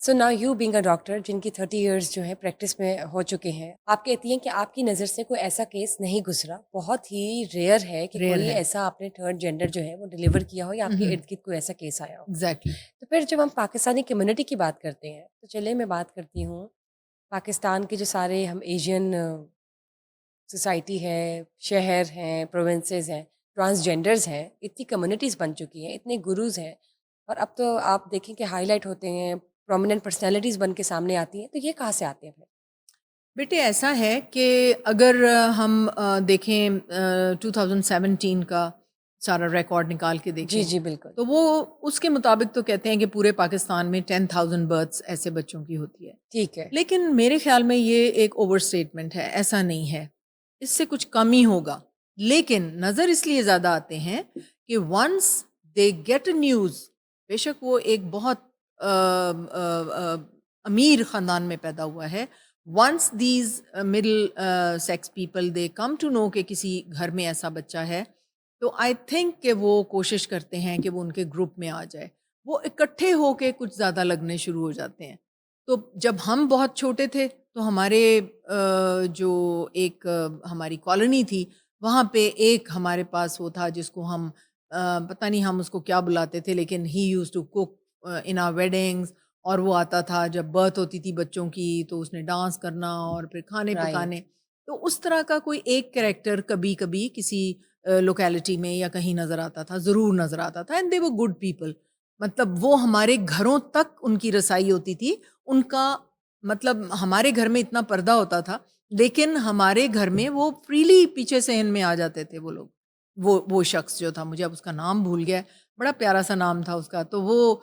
So now you being a doctor जिनकी 30 years जो है प्रैक्टिस में हो चुके हैं, आप कहती हैं कि आपकी नज़र से कोई ऐसा केस नहीं गुजरा, बहुत ही रेयर है कि रेयर कोई है। ऐसा आपने थर्ड जेंडर जो है वो डिलीवर किया हो या आपके हम्म। इर्द गिर्द कोई ऐसा केस आया हो। एग्जैक्टली। तो फिर जब हम पाकिस्तानी कम्युनिटी की बात करते हैं, तो चलिए मैं बात करती हूँ पाकिस्तान के जो सारे हम एशियन सोसाइटी है, शहर हैं, प्रोविंसेस हैं, ट्रांसजेंडर्स हैं, इतनी कम्युनिटीज़ बन चुकी हैं, इतने गुरुज़ हैं और अब तो आप देखें कि हाईलाइट होते हैं, प्रोमिनेंट पर्सनैलिटीज़ बन के सामने आती हैं, तो ये कहाँ से आते हैं फिर? बेटे ऐसा है कि अगर हम देखें 2017 का सारा रिकॉर्ड निकाल के जी, देखें, जी, बिल्कुल। तो वो उसके मुताबिक तो कहते हैं कि पूरे पाकिस्तान में 10,000 बर्थ्स ऐसे बच्चों की होती है। ठीक है, लेकिन मेरे ख्याल में ये एक ओवर स्टेटमेंट है, ऐसा नहीं है। इससे कुछ कम ही होगा। लेकिन नज़र इसलिए ज़्यादा आते हैं कि वंस दे गेट न्यूज़, बेशक वो एक बहुत अमीर ख़ानदान में पैदा हुआ है, once these middle sex people they come to know कि किसी घर में ऐसा बच्चा है, तो आई थिंक कि वो कोशिश करते हैं कि वो उनके ग्रुप में आ जाए। वो इकट्ठे होके कुछ ज़्यादा लगने शुरू हो जाते हैं। तो जब हम बहुत छोटे थे तो हमारे जो एक हमारी कॉलोनी थी, वहाँ पे एक हमारे पास वो था जिसको हम पता नहीं हम उसको क्या बुलाते थे, लेकिन he used to cook in our weddings. और वो आता था जब बर्थ होती थी बच्चों की, तो उसने डांस करना और फिर खाने राइट, पकाने। तो उस तरह का कोई एक कैरेक्टर कभी कभी किसी लोकेलिटी में या कहीं नज़र आता था, ज़रूर नज़र आता था। And they were good people, मतलब वो हमारे घरों तक उनकी रसाई होती थी। उनका मतलब हमारे घर में इतना पर्दा होता था, लेकिन हमारे घर में वो फ्रीली पीछे सहन में आ जाते थे वो लोग। वो शख्स जो था, मुझे अब उसका नाम भूल गया है, बड़ा प्यारा सा नाम था उसका। तो वो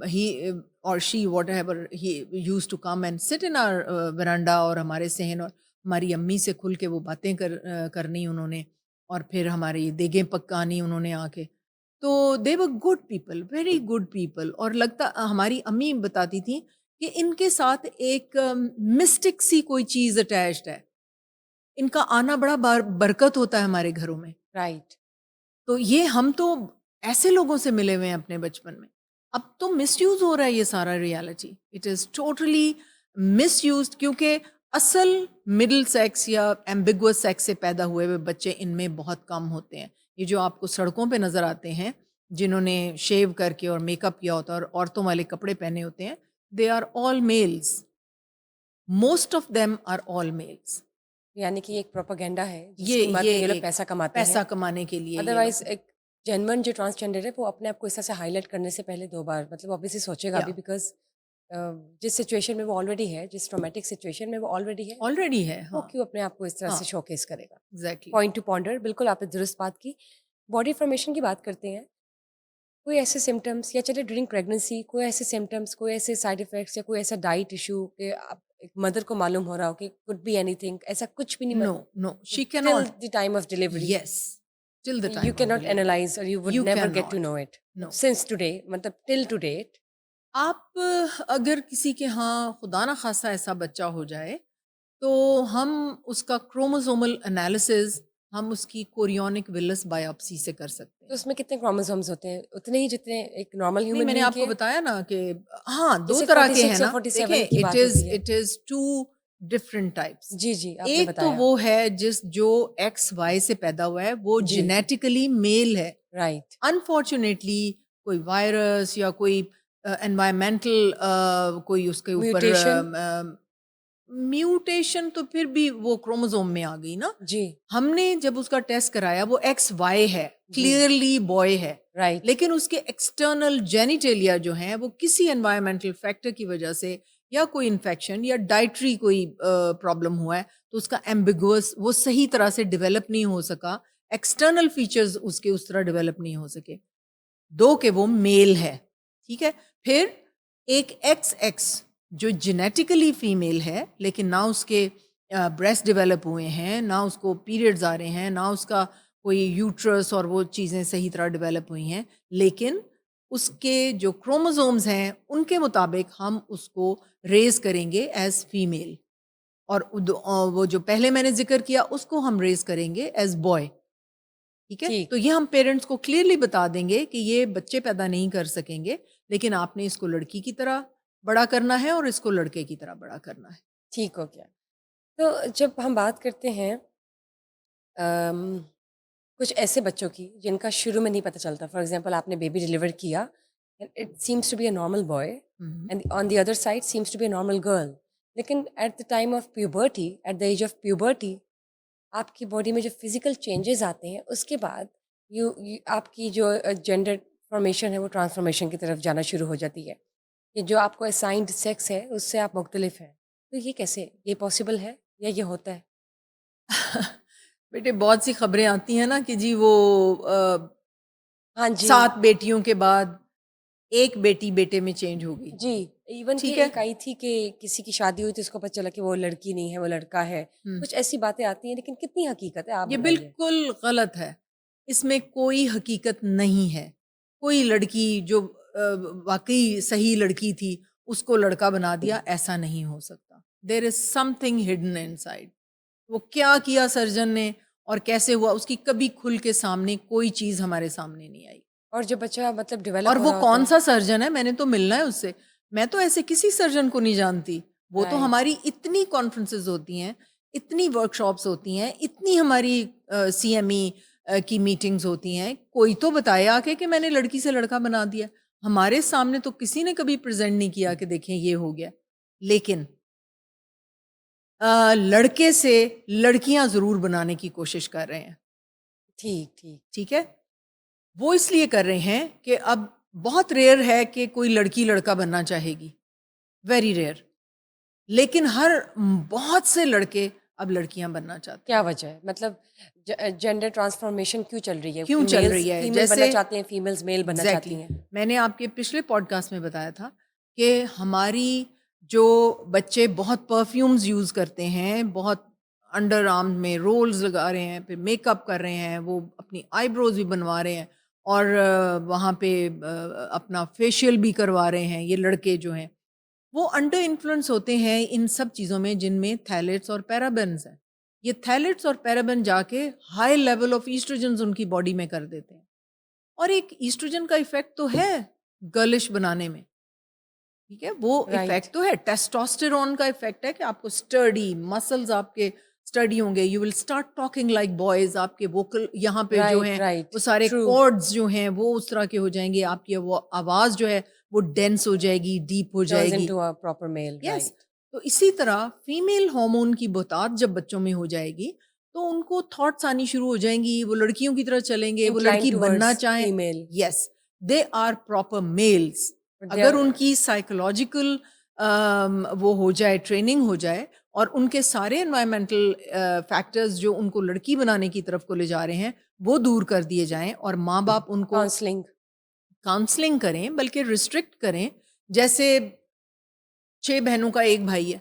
he or she whatever he used to come and sit in our verandah, और हमारे सहन और हमारी अम्मी से खुल के वो बातें करनी उन्होंने, और फिर हमारी देगें पकानी उन्होंने आके। तो they were good people, very good people. और लगता हमारी अम्मी बताती थी कि इनके साथ एक मिस्टिक सी कोई चीज़ अटैच्ड है, इनका आना बड़ा बरकत होता है हमारे घरों में। राइट। तो ये हम तो ऐसे लोगों से मिले हुए हैं अपने बचपन में। अब तो मिसयूज़ हो रहा है ये सारा रियलिटी। इट इज़ टोटली मिसयूज़्ड, क्योंकि असल मिडल सेक्स या एम्बिगुअस सेक्स से पैदा हुए हुए बच्चे इनमें बहुत कम होते हैं। ये जो आपको सड़कों पे नज़र आते हैं, जिन्होंने शेव करके और मेकअप किया होता है और औरतों वाले कपड़े पहने होते हैं, they are all males. Most of them are all males. यानी कि एक प्रोपेगेंडा है जिसकी मद ये में ये लोग एक पैसा कमाते हैं। पैसा कमाने के लिए ये अदरवाइज़ लोग। एक जेन्युइन जो ट्रांसजेंडर है वो अपने आप को इस तरह से हाइलाइट करने से पहले 2 बार मतलब ऑब्वियसली सोचेगा या भी बिकॉज़ जिस सिचुएशन में वो ऑलरेडी है, जिस ट्रॉमेटिक सिचुएशन में वो ऑलरेडी है, ऑलरेडी है। वो हाँ। क्यों अपने आप को इस तरह हाँ। से शोकेस करेगा। एग्जैक्टली। पॉइंट टू पॉन्डर, बिल्कुल आपने दुरुस्त बात की। बॉडी फॉर्मेशन की बात करते हैं, कोई ऐसे सिम्पटम्स या चलिए ड्यूरिंग प्रेगनेंसी कोई ऐसे सिम्पटम्स, कोई ऐसे साइड इफ़ेक्ट्स या कोई ऐसा डाइट इश्यू कि आप एक मदर को मालूम हो रहा हो कि कुड बी एनीथिंग, ऐसा कुछ भी नहीं no, no, she can till not. The time of delivery yes, till the you time can of not delivery analyse और you would you never can get to not. No it no. Since today मतलब till to date. आप अगर किसी के यहाँ खुदा ना खासा ऐसा बच्चा हो जाए, तो हम उसका क्रोमोसोमल एनालिसिस हम उसकी कोरियोनिक विलस बायोप्सी से कर सकते तो हैं। उसमें कितने क्रोमोसोम्स होते हैं? उतने ही जितने एक नॉर्मल नहीं, ह्यूमन मैंने बीइंग आपको के? बताया ना कि हाँ, 2 जैसे तरह के हैं 46 या ना। 47 देखें, की इट बात इज़ होती है। It is 2 different types. जी, जी, आपने एक तो बताया। वो है जो XY से पैदा हुआ है, वो जी, जेनेटिकली मेल है। राइट। अनफॉर्चुनेटली कोई वायरस या कोई एनवायरमेंटल कोई उसके ऊपर म्यूटेशन? म्यूटेशन, तो फिर भी वो क्रोमोसोम में आ गई ना। जी, हमने जब उसका टेस्ट कराया वो XY है, जी, क्लियरली बॉय है। राइट, लेकिन उसके एक्सटर्नल जेनिटेलिया जो हैं वो किसी एनवायरमेंटल फैक्टर की वजह से या कोई इन्फेक्शन या डाइटरी कोई प्रॉब्लम हुआ है, तो उसका एम्बिगुअस वो सही तरह से डेवलप नहीं हो सका। एक्सटर्नल फीचर्स उसके उस तरह डेवलप नहीं हो सके। दो के वो मेल है, ठीक है। फिर एक XX जो जेनेटिकली फीमेल है, लेकिन ना उसके ब्रेस्ट डेवलप हुए हैं, ना उसको पीरियड्स आ रहे हैं, ना उसका कोई यूट्रस और वो चीज़ें सही तरह डेवलप हुई हैं, लेकिन उसके जो क्रोमोसोम्स हैं उनके मुताबिक हम उसको रेज करेंगे एज फीमेल, और वो जो पहले मैंने जिक्र किया उसको हम रेज करेंगे एज बॉय। ठीक है, ठीक, तो ये हम पेरेंट्स को क्लियरली बता देंगे कि ये बच्चे पैदा नहीं कर सकेंगे, लेकिन आपने इसको लड़की की तरह बड़ा करना है और इसको लड़के की तरह बड़ा करना है। ठीक हो गया। तो जब हम बात करते हैं अम, कुछ ऐसे बच्चों की जिनका शुरू में नहीं पता चलता, फॉर एग्जांपल आपने बेबी डिलीवर किया and it seems to be a normal boy hmm. And on the other side seems to be a normal girl, लेकिन at the time of puberty, at the age of puberty, आपकी body में जो physical changes आते हैं उसके बाद आपकी जो जेंडर फॉर्मेशन है वो ट्रांसफॉर्मेशन की तरफ जाना शुरू हो जाती है, कि जो आपको असाइंड सेक्स है उससे आप मुख्तलिफ हैं। तो ये कैसे, ये पॉसिबल है या ये होता है? बेटे बहुत सी खबरें आती हैं ना कि जी वो हाँ जी। 7 बेटियों के बाद एक बेटी बेटे में चेंज हो गई। जी, इवन कि ठीक है? एक आई थी कि किसी की शादी हुई तो उसको पता चला कि वो लड़की नहीं है, वो लड़का है। हुँ। कुछ ऐसी बातें आती हैं, लेकिन कितनी हकीकत है आप ये बताइए? बिल्कुल गलत है। इसमें कोई हकीकत नहीं है। कोई लड़की जो वाक़ई सही लड़की थी, उसको लड़का बना दिया, ऐसा नहीं हो सकता। There is something hidden inside. वो क्या किया सर्जन ने और कैसे हुआ, उसकी कभी खुल के सामने कोई चीज़ हमारे सामने नहीं आई। और जब बच्चा मतलब डेवलप और हो वो रहा होता है। कौन-सा सर्जन है, मैंने तो मिलना है उससे। मैं तो ऐसे किसी सर्जन को नहीं जानती। वो तो राइट, हमारी इतनी कॉन्फ्रेंसेज़ होती हैं, इतनी वर्कशॉप्स होती हैं, इतनी हमारी सीएमई की मीटिंग्स होती हैं। कोई तो बताए आके कि मैंने लड़की से लड़का बना दिया। हमारे सामने तो किसी ने कभी प्रेज़ेंट नहीं किया कि देखें ये हो गया। लेकिन लड़के से लड़कियाँ ज़रूर बनाने की कोशिश कर रहे हैं। ठीक, ठीक। ठीक है? वो इसलिए कर रहे हैं कि अब बहुत रेयर है कि कोई लड़की लड़का बनना चाहेगी, वेरी रेयर। लेकिन बहुत से लड़के अब लड़कियां बनना चाहते क्या हैं। वजह है? मतलब जेंडर ट्रांसफॉर्मेशन क्यों चल रही है? क्यों कि चल मेल्स रही है? फीमेल बनना जैसे चाहते हैं, फीमेल्स मेल बनना चाहती एग्जैक्टली हैं। मैंने आपके पिछले पॉडकास्ट में बताया था कि हमारी जो बच्चे बहुत परफ्यूम्स यूज़ करते हैं, बहुत अंडर आर्म में रोल्स लगा रहे हैं, फिर मेकअप कर रहे हैं, वो अपनी आईब्रोज भी बनवा रहे हैं और वहाँ पे अपना फेशियल भी करवा रहे हैं, ये लड़के जो हैं वो अंडर इन्फ्लुएंस होते हैं इन सब चीज़ों में जिनमें थैलेट्स और पैराबेन्स हैं। ये थैलेट्स और पैराबेन जाके हाई लेवल ऑफ ईस्ट्रोजन्स उनकी बॉडी में कर देते हैं और एक ईस्ट्रोजन का इफ़ेक्ट तो है गर्लिश बनाने में, ठीक है? वो राइट, इफ़ेक्ट तो है, टेस्टोस्टेरोन का इफ़ेक्ट है कि आपको स्टर्डी मसल्स आपके स्टडी होंगे, you will start talking like boys, आपके वोकल यहाँ पे जो राइट, हैं राइट, वो सारे ट्रू, कॉर्ड्स जो हैं वो उस तरह के हो जाएँगे, आपकी वो आवाज़ जो है वो डेंस हो जाएगी, डीप हो टर्न्स जाएगी। Into a proper male, yes, right. तो इसी तरह फीमेल हार्मोन की बहुतात जब बच्चों में हो जाएगी तो उनको थॉट्स आनी शुरू हो जाएंगी, वो लड़कियों की तरह चलेंगे, वो इंक्लाइन लड़की बनना टुवर्ड्स चाहें। Female, yes, they are proper males. But they अगर आर उनकी साइकोलॉजिकल वो हो जाए, ट्रेनिंग हो जाए और उनके सारे एनवायरमेंटल फैक्टर्स जो उनको लड़की बनाने की तरफ को ले जा रहे हैं वो दूर कर दिए जाएं और माँ बाप उनको काउंसलिंग, काउंसलिंग करें, बल्कि रिस्ट्रिक्ट करें। जैसे 6 बहनों का 1 भाई है,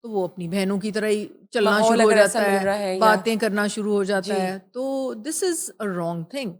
तो वो अपनी बहनों की तरह ही चलना माहौल शुरू हो अगर ऐसा जाता मिल है, रहा है या बातें करना शुरू हो जाता जी, है, तो this is a wrong thing.